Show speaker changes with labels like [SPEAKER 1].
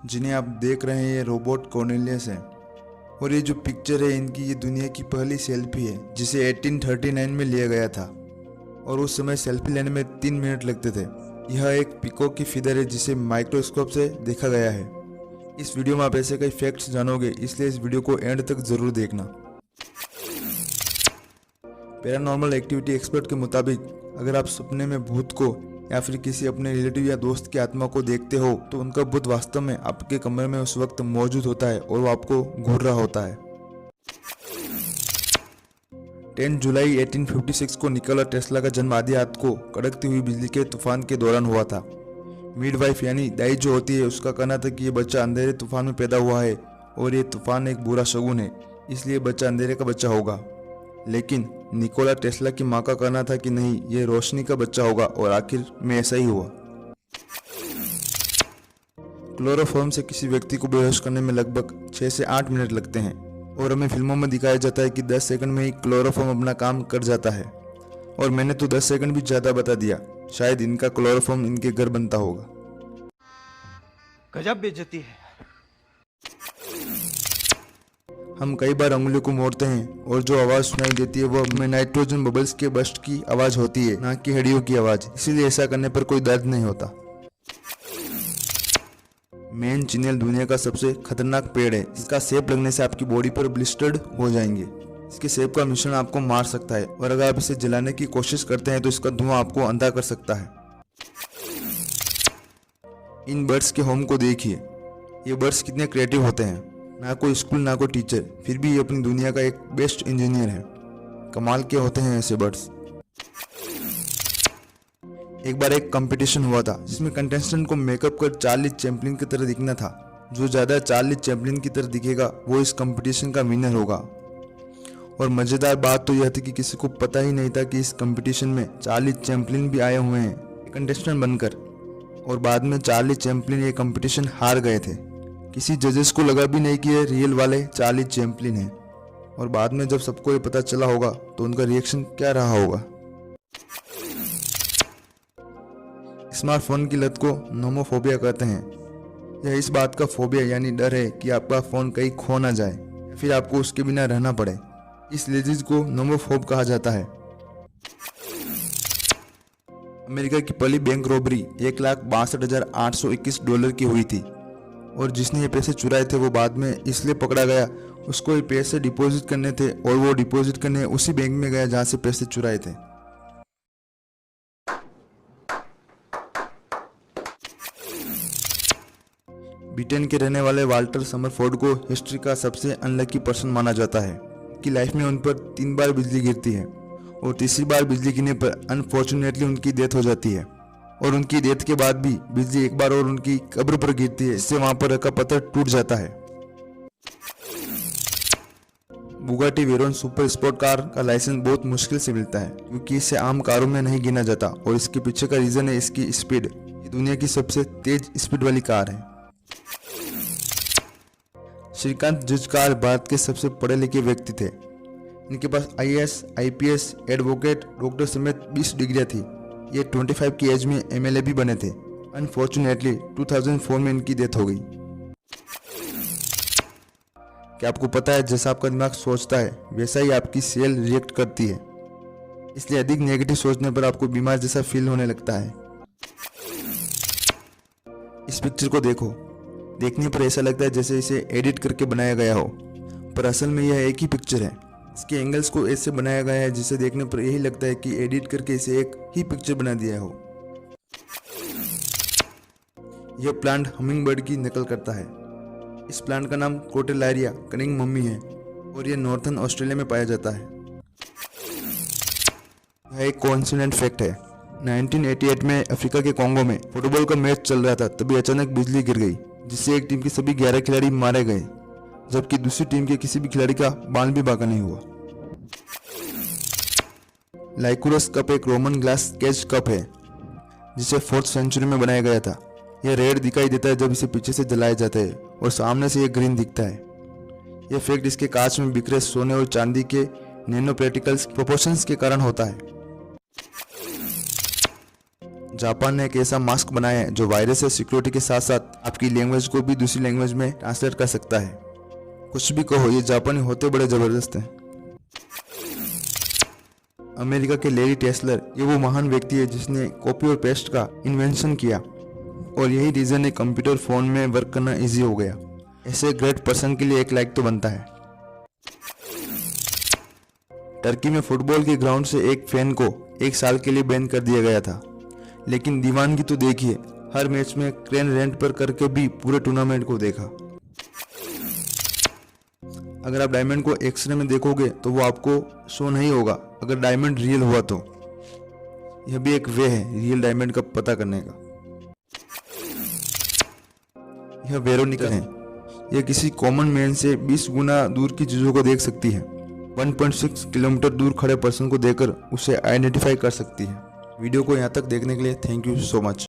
[SPEAKER 1] जिन्हें आप देख रहे हैं ये रोबोट कॉर्नेलियस हैं और ये जो पिक्चर है इनकी ये दुनिया की पहली सेल्फी है जिसे 1839 में लिया गया था और उस समय सेल्फी लेने में 3 मिनट लगते थे। यह एक पीकॉक की फीदर है जिसे माइक्रोस्कोप से देखा गया है। इस वीडियो में आप ऐसे कई फैक्ट्स जानोगे, इसलिए इस वीडियो को एंड तक जरूर देखना। पैरानॉर्मल एक्टिविटी एक्सपर्ट के मुताबिक अगर आप सपने में भूत को या फिर किसी अपने रिलेटिव या दोस्त की आत्मा को देखते हो तो उनका भूत वास्तव में आपके कमरे में उस वक्त मौजूद होता है और वो आपको घूर रहा होता है। 10 जुलाई 1856 को निकोला टेस्ला का जन्म आधी रात को कड़कती हुई बिजली के तूफान के दौरान हुआ था। मिडवाइफ यानी दाई जो होती है उसका कहना था कि ये बच्चा अंधेरे तूफान में पैदा हुआ है और ये तूफान एक बुरा शगुन है, इसलिए बच्चा अंधेरे का बच्चा होगा। लेकिन निकोला टेस्ला की मां का कहना था कि नहीं, ये रोशनी का बच्चा होगा और आखिर में ऐसा ही हुआ। क्लोरोफॉर्म से किसी व्यक्ति को बेहोश करने में लगभग 6 से 8 मिनट लगते हैं और हमें फिल्मों में दिखाया जाता है कि 10 सेकंड में ही क्लोरोफॉर्म अपना काम कर जाता है और मैंने तो 10 सेकंड भी ज़्यादा बता दिया। शायद इनका क्लोरोफॉर्म इनके घर बनता होगा।
[SPEAKER 2] गजब बेइज्जती है।
[SPEAKER 1] हम कई बार उंगलियों को मोड़ते हैं और जो आवाज़ सुनाई देती है वो हमें नाइट्रोजन बबल्स के बस्ट की आवाज़ होती है, ना कि हड्डियों की आवाज़। इसीलिए ऐसा करने पर कोई दर्द नहीं होता। मेन चिनेल दुनिया का सबसे खतरनाक पेड़ है। इसका सेब लगने से आपकी बॉडी पर ब्लिस्टर्ड हो जाएंगे। इसके सेब का मिश्रण आपको मार सकता है और अगर आप इसे जलाने की कोशिश करते हैं तो इसका धुआं आपको अंधा कर सकता है। इन बर्ड्स के होम को देखिए। ये बर्ड्स कितने क्रिएटिव होते हैं। ना कोई स्कूल ना कोई टीचर, फिर भी ये अपनी दुनिया का एक बेस्ट इंजीनियर है। कमाल के होते हैं ऐसे बर्ड्स। एक बार एक कंपटीशन हुआ था जिसमें कंटेस्टेंट को मेकअप कर चार्ली चैपलिन की तरह दिखना था। जो ज़्यादा चार्ली चैपलिन की तरह दिखेगा वो इस कंपटीशन का विनर होगा। और मज़ेदार बात तो यह थी कि किसी को पता ही नहीं था कि इस कंपटीशन में चार्ली चैपलिन भी आए हुए हैं कंटेस्टेंट बनकर। और बाद में चार्ली चैपलिन ये कंपटीशन हार गए थे। किसी जजेस को लगा भी नहीं कि ये रियल वाले चार्ली चैपलिन हैं। और बाद में जब सबको ये पता चला होगा तो उनका रिएक्शन क्या रहा होगा। स्मार्टफोन की लत को नोमोफोबिया कहते हैं। यह इस बात का फोबिया यानी डर है कि आपका फ़ोन कहीं खो ना जाए या फिर आपको उसके बिना रहना पड़े। इस डिजीज को नोमोफोब कहा जाता है। अमेरिका की पहली बैंक रॉबरी $1,62,821 की हुई थी और जिसने ये पैसे चुराए थे वो बाद में इसलिए पकड़ा गया, उसको ये पैसे डिपॉजिट करने थे और वो डिपॉजिट करने उसी बैंक में गया जहाँ से पैसे चुराए थे। ब्रिटेन के रहने वाले वाल्टर समरफोर्ड को हिस्ट्री का सबसे अनलकी पर्सन माना जाता है कि लाइफ में उन पर 3 बार बिजली गिरती है और तीसरी बार बिजली गिरने पर अनफॉर्चुनेटली उनकी डेथ हो जाती है। और उनकी डेथ के बाद भी बिजली एक बार और उनकी कब्र पर गिरती है, इससे वहां पर रखा पत्थर टूट जाता है। Bugatti Veyron super sport car का लाइसेंस बहुत मुश्किल से मिलता है क्योंकि इसे आम कारों में नहीं गिना जाता और इसके पीछे का रीजन है इसकी स्पीड। ये दुनिया की सबसे तेज स्पीड वाली कार है। श्रीकांत जुजकार भारत के सबसे पढ़े लिखे व्यक्ति थे। इनके पास IAS, IPS, एडवोकेट, डॉक्टर समेत 20 डिग्रियां थी। ये 25 की एज में MLA भी बने थे। अनफॉर्चुनेटली 2004 में इनकी डेथ हो गई। क्या आपको पता है जैसा आपका दिमाग सोचता है वैसा ही आपकी सेल रिएक्ट करती है, इसलिए अधिक नेगेटिव सोचने पर आपको बीमार जैसा फील होने लगता है। इस पिक्चर को देखो, देखने पर ऐसा लगता है जैसे इसे एडिट करके बनाया गया हो, पर असल में यह एक ही पिक्चर है। इसके एंगल्स को ऐसे बनाया गया है जिसे देखने पर यही लगता है कि एडिट करके इसे एक ही पिक्चर बना दिया हो। यह प्लांट हमिंगबर्ड की नकल करता है। इस प्लांट का नाम क्रोटेलारिया कनिंग मम्मी है और यह नॉर्थन ऑस्ट्रेलिया में पाया जाता है। यह एक कोइंसिडेंट फैक्ट है। 1988 में अफ्रीका के कोंगो में फुटबॉल का मैच चल रहा था, तभी अचानक बिजली गिर गई जिससे एक टीम के सभी 11 खिलाड़ी मारे गए, जबकि दूसरी टीम के किसी भी खिलाड़ी का बाल भी बाका नहीं हुआ। लाइकुरस कप एक रोमन ग्लास केज कप है जिसे 4th सेंचुरी में बनाया गया था। यह रेड दिखाई देता है जब इसे पीछे से जलाया जाता है और सामने से यह ग्रीन दिखता है। यह फैक्ट इसके कांच में बिखरे सोने और चांदी के नैनो पार्टिकल्स प्रोपोर्शंस के कारण होता है। जापान ने एक ऐसा मास्क बनाया है जो वायरस या सिक्योरिटी के साथ साथ आपकी लैंग्वेज को भी दूसरी लैंग्वेज में ट्रांसलेट कर सकता है। कुछ भी कहो, ये जापानी होते बड़े जबरदस्त हैं। अमेरिका के लेरी टेस्लर, ये वो महान व्यक्ति है जिसने कॉपी और पेस्ट का इन्वेंशन किया और यही रीजन है कंप्यूटर फोन में वर्क करना इजी हो गया। ऐसे ग्रेट पर्सन के लिए एक लाइक तो बनता है। टर्की में फुटबॉल के ग्राउंड से एक फैन को 1 साल के लिए बैन कर दिया गया था, लेकिन दीवानगी तो देखिए, हर मैच में क्रेन रेंट पर करके भी पूरे टूर्नामेंट को देखा। अगर आप डायमंड को एक्सरे में देखोगे तो वो आपको शो नहीं होगा अगर डायमंड रियल हुआ तो। यह भी एक वे है रियल डायमंड का पता करने का। यह वेरोनिका है। यह किसी कॉमन मैन से 20 गुना दूर की चीजों को देख सकती है। 1.6 किलोमीटर दूर खड़े पर्सन को देखकर उसे आइडेंटिफाई कर सकती है। वीडियो को यहाँ तक देखने के लिए थैंक यू सो मच।